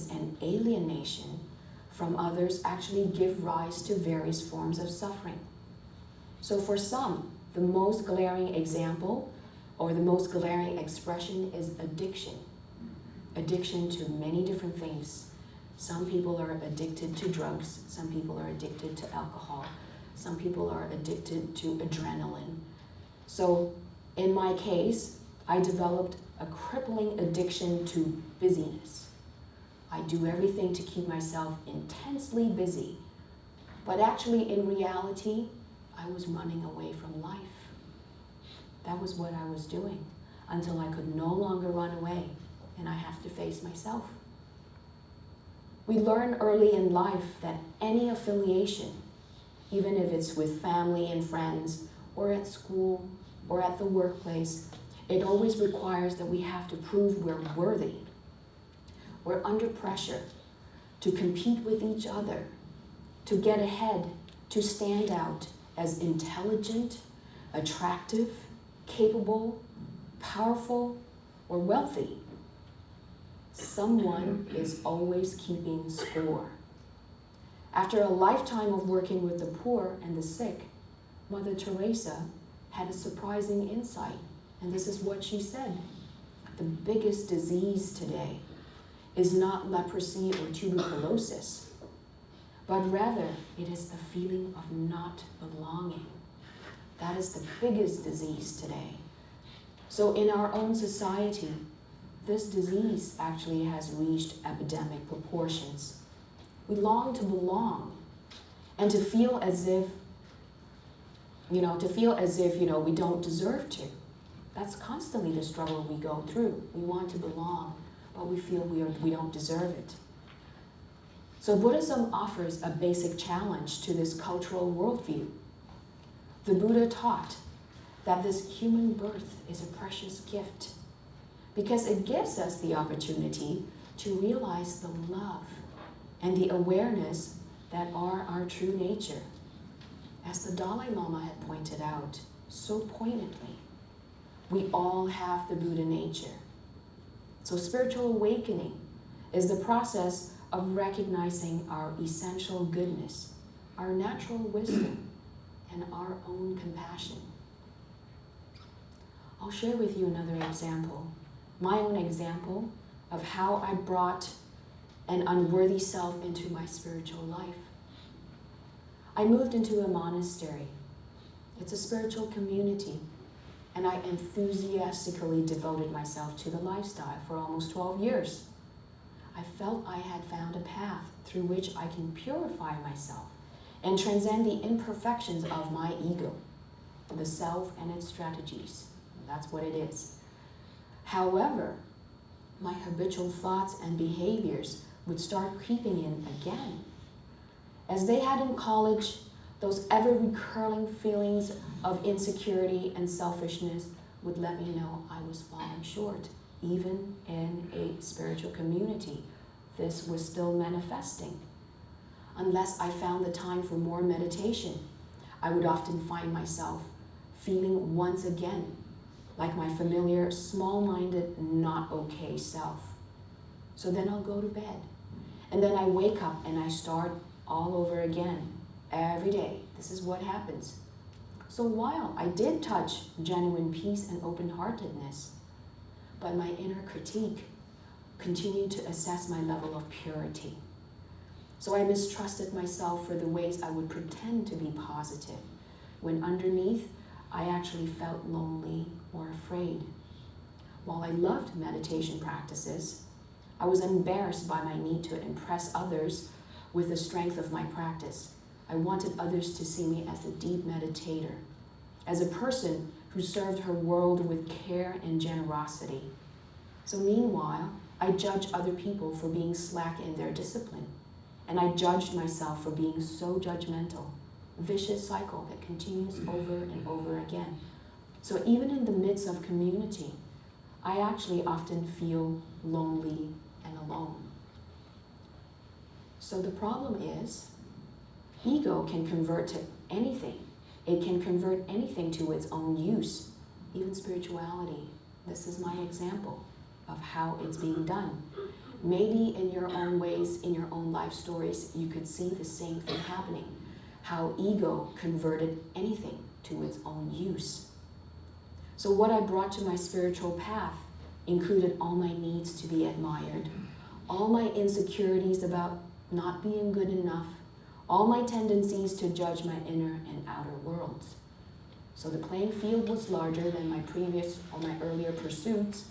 loneliness and alienation from others actually give rise to various forms of suffering. So for some, the most glaring example or the most glaring expression is addiction. Addiction to many different things. Some people are addicted to drugs. Some people are addicted to alcohol. Some people are addicted to adrenaline. So in my case, I developed a crippling addiction to busyness. I do everything to keep myself intensely busy. But actually, in reality, I was running away from life. That was what I was doing until I could no longer run away and I have to face myself. We learn early in life that any affiliation, even if it's with family and friends, or at school, or at the workplace, it always requires that we have to prove we're worthy. We're under pressure to compete with each other, to get ahead, to stand out as intelligent, attractive, capable, powerful, or wealthy. Someone is always keeping score. After a lifetime of working with the poor and the sick, Mother Teresa had a surprising insight, and this is what she said. The biggest disease today is not leprosy or tuberculosis, but rather it is the feeling of not belonging. That is the biggest disease today. So in our own society, this disease actually has reached epidemic proportions. We long to belong and to feel as if, we don't deserve to. That's constantly the struggle we go through. We want to belong, but we feel we don't deserve it. So Buddhism offers a basic challenge to this cultural worldview. The Buddha taught that this human birth is a precious gift because it gives us the opportunity to realize the love and the awareness that are our true nature. As the Dalai Lama had pointed out so poignantly, we all have the Buddha nature. So spiritual awakening is the process of recognizing our essential goodness, our natural wisdom, and our own compassion. I'll share with you another example, my own example of how I brought an unworthy self into my spiritual life. I moved into a monastery. It's a spiritual community, and I enthusiastically devoted myself to the lifestyle for almost 12 years. I felt I had found a path through which I can purify myself and transcend the imperfections of my ego, the self and its strategies. That's what it is. However, my habitual thoughts and behaviors would start creeping in again. As they had in college, those ever-recurring feelings of insecurity and selfishness would let me know I was falling short. Even in a spiritual community, this was still manifesting. Unless I found the time for more meditation, I would often find myself feeling once again like my familiar, small-minded, not okay self. So then I'll go to bed. And then I wake up and I start all over again, every day. This is what happens. So while I did touch genuine peace and open-heartedness, but my inner critique continued to assess my level of purity. So I mistrusted myself for the ways I would pretend to be positive, when underneath, I actually felt lonely or afraid. While I loved meditation practices, I was embarrassed by my need to impress others with the strength of my practice. I wanted others to see me as a deep meditator, as a person who served her world with care and generosity. So meanwhile, I judged other people for being slack in their discipline, and I judged myself for being so judgmental, a vicious cycle that continues over and over again. So even in the midst of community, I actually often feel lonely and alone. So the problem is, ego can convert to anything. It can convert anything to its own use, even spirituality. This is my example of how it's being done. maybe in your own ways, in your own life stories, you could see the same thing happening. How ego converted anything to its own use. So what I brought to my spiritual path included all my needs to be admired, all my insecurities about not being good enough, all my tendencies to judge my inner and outer worlds. So the playing field was larger than my previous or my earlier pursuits,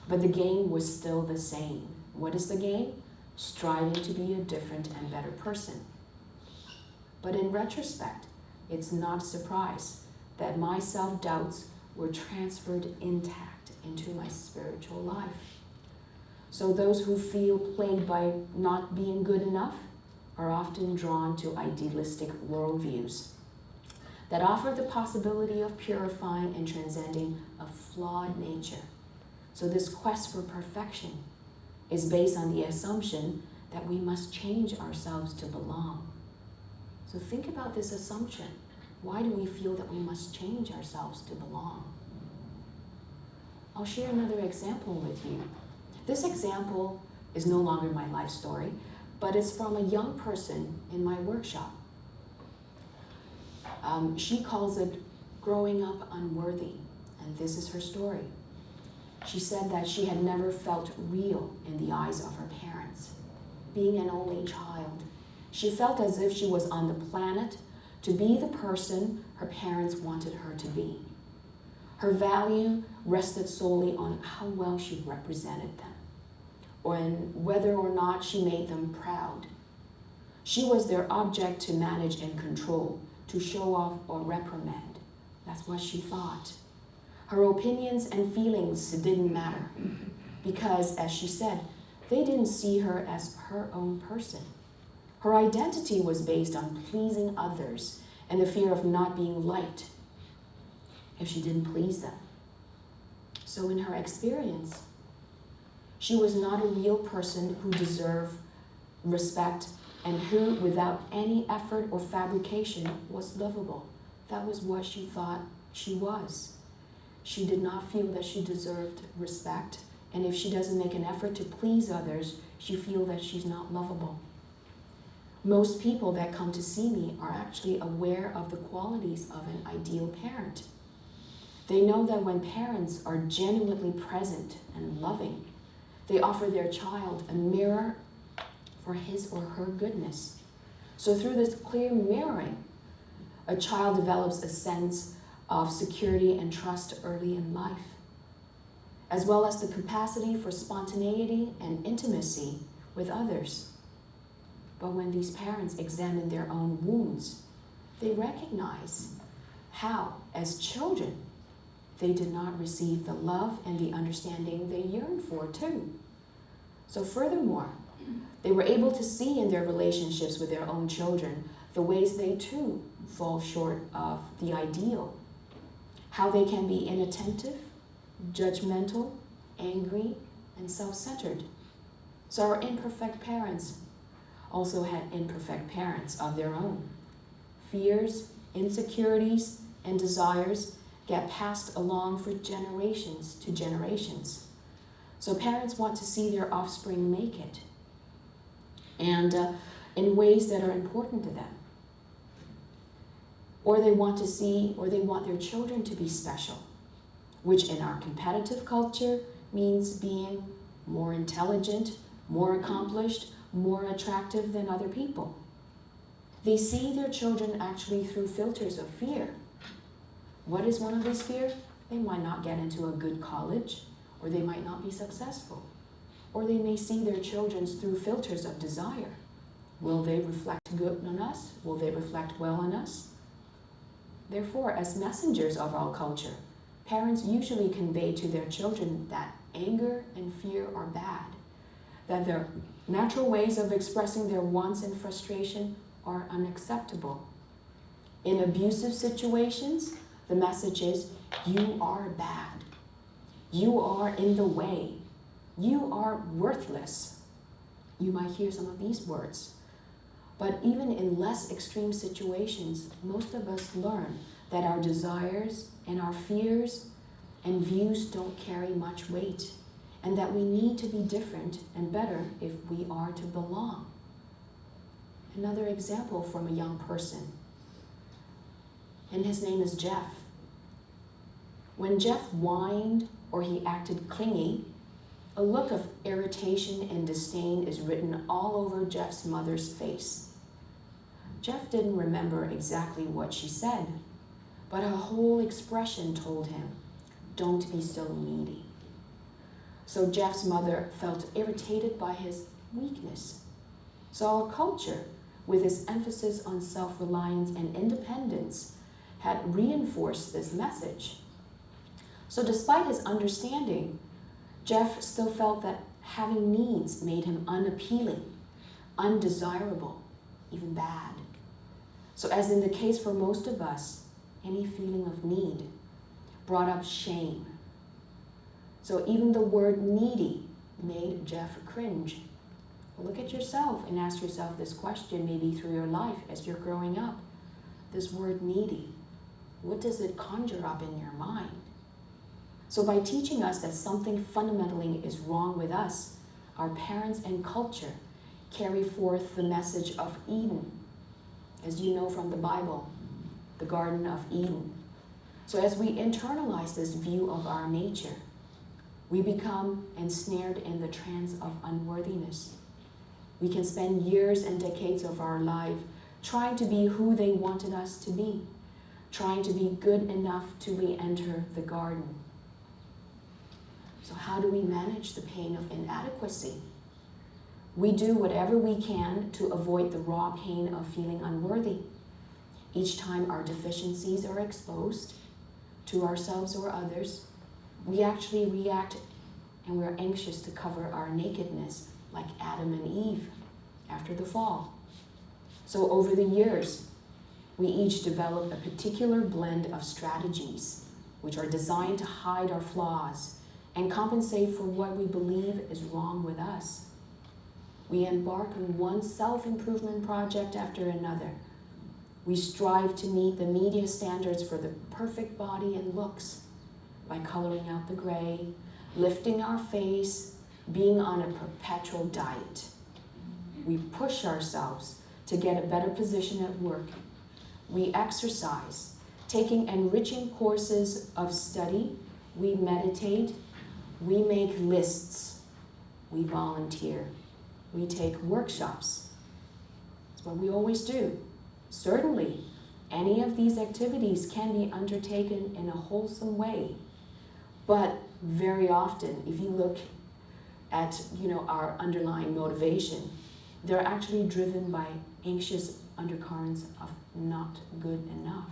but the game was still the same. What is the game? Striving to be a different and better person. But in retrospect, it's not a surprise that my self-doubts were transferred intact into my spiritual life. So those who feel plagued by not being good enough are often drawn to idealistic worldviews that offer the possibility of purifying and transcending a flawed nature. So this quest for perfection is based on the assumption that we must change ourselves to belong. So think about this assumption. Why do we feel that we must change ourselves to belong? I'll share another example with you. This example is no longer my life story, but it's from a young person in my workshop. She calls it growing up unworthy, and this is her story. She said that she had never felt real in the eyes of her parents. Being an only child, she felt as if she was on the planet to be the person her parents wanted her to be. Her value rested solely on how well she represented them, or in whether or not she made them proud. She was their object to manage and control, to show off or reprimand. That's what she thought. Her opinions and feelings didn't matter because, as she said, they didn't see her as her own person. Her identity was based on pleasing others and the fear of not being liked if she didn't please them. So in her experience, she was not a real person who deserved respect and who, without any effort or fabrication, was lovable. That was what she thought she was. She did not feel that she deserved respect, and if she doesn't make an effort to please others, she feels that she's not lovable. Most people that come to see me are actually aware of the qualities of an ideal parent. They know that when parents are genuinely present and loving, they offer their child a mirror for his or her goodness. So through this clear mirroring, a child develops a sense of security and trust early in life, as well as the capacity for spontaneity and intimacy with others. But when these parents examine their own wounds, they recognize how, as children, they did not receive the love and the understanding they yearned for too. So furthermore, they were able to see in their relationships with their own children the ways they too fall short of the ideal, how they can be inattentive, judgmental, angry, and self-centered. So our imperfect parents also had imperfect parents of their own. Fears, insecurities, and desires get passed along for generations to generations. So parents want to see their offspring make it, and in ways that are important to them. Or they want to see, or they want their children to be special, which in our competitive culture means being more intelligent, more accomplished, more attractive than other people. They see their children actually through filters of fear. What is one of these fears? They might not get into a good college, or they might not be successful. Or they may see their children through filters of desire. Will they reflect good on us? Will they reflect well on us? Therefore, as messengers of our culture, parents usually convey to their children that anger and fear are bad, that their natural ways of expressing their wants and frustration are unacceptable. In abusive situations, the message is, you are bad. You are in the way. You are worthless. You might hear some of these words. But even in less extreme situations, most of us learn that our desires and our fears and views don't carry much weight. and that we need to be different and better if we are to belong. Another example from a young person, and his name is Jeff. When Jeff whined or he acted clingy, a look of irritation and disdain is written all over Jeff's mother's face. Jeff didn't remember exactly what she said, but her whole expression told him, "Don't be so needy." So Jeff's mother felt irritated by his weakness. So our culture, with its emphasis on self-reliance and independence, had reinforced this message. So despite his understanding, Jeff still felt that having needs made him unappealing, undesirable, even bad. So as in the case for most of us, any feeling of need brought up shame. So even the word needy made Jeff cringe. Look at yourself and ask yourself this question maybe through your life as you're growing up. This word needy, what does it conjure up in your mind? So by teaching us that something fundamentally is wrong with us, our parents and culture carry forth the message of Eden, as you know from the Bible, the Garden of Eden. So as we internalize this view of our nature, we become ensnared in the trance of unworthiness. We can spend years and decades of our life trying to be who they wanted us to be, trying to be good enough to re-enter the garden. So how do we manage the pain of inadequacy? We do whatever we can to avoid the raw pain of feeling unworthy. Each time our deficiencies are exposed to ourselves or others, we actually react and we're anxious to cover our nakedness like Adam and Eve after the fall. So over the years, we each develop a particular blend of strategies which are designed to hide our flaws and compensate for what we believe is wrong with us. We embark on one self-improvement project after another. We strive to meet the media standards for the perfect body and looks by coloring out the gray, lifting our face, being on a perpetual diet. We push ourselves to get a better position at work. We exercise, taking enriching courses of study. We meditate. We make lists. We volunteer. We take workshops. That's what we always do. Certainly, any of these activities can be undertaken in a wholesome way. But very often, if you look at our underlying motivation, they're actually driven by anxious undercurrents of not good enough.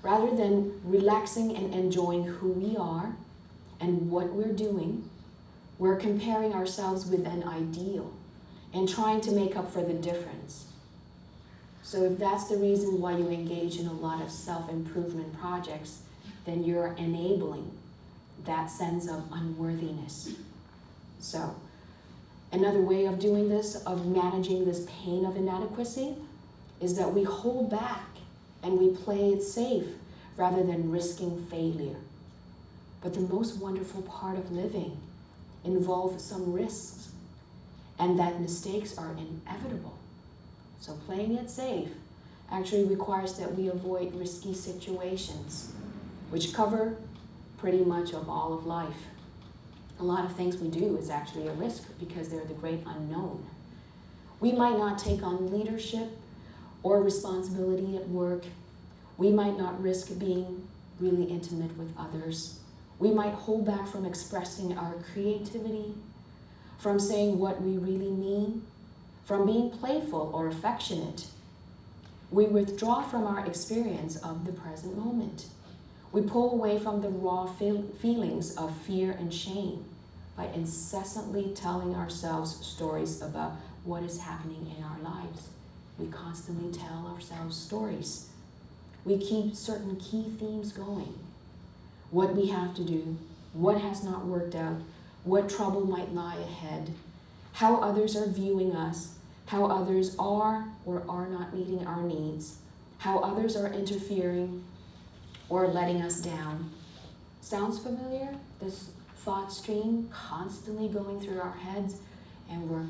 Rather than relaxing and enjoying who we are and what we're doing, we're comparing ourselves with an ideal and trying to make up for the difference. So if that's the reason why you engage in a lot of self-improvement projects, then you're enabling that sense of unworthiness. So another way of doing this, of managing this pain of inadequacy, is that we hold back and we play it safe rather than risking failure. But the most wonderful part of living involves some risks, and that mistakes are inevitable. So playing it safe actually requires that we avoid risky situations, which cover pretty much of all of life. A lot of things we do is actually a risk because they're the great unknown. We might not take on leadership or responsibility at work. We might not risk being really intimate with others. We might hold back from expressing our creativity, from saying what we really mean, from being playful or affectionate. We withdraw from our experience of the present moment. We pull away from the raw feelings of fear and shame by incessantly telling ourselves stories about what is happening in our lives. We constantly tell ourselves stories. We keep certain key themes going. What we have to do, what has not worked out, what trouble might lie ahead, how others are viewing us, how others are or are not meeting our needs, how others are interfering or letting us down. Sounds familiar? This thought stream constantly going through our heads, and we're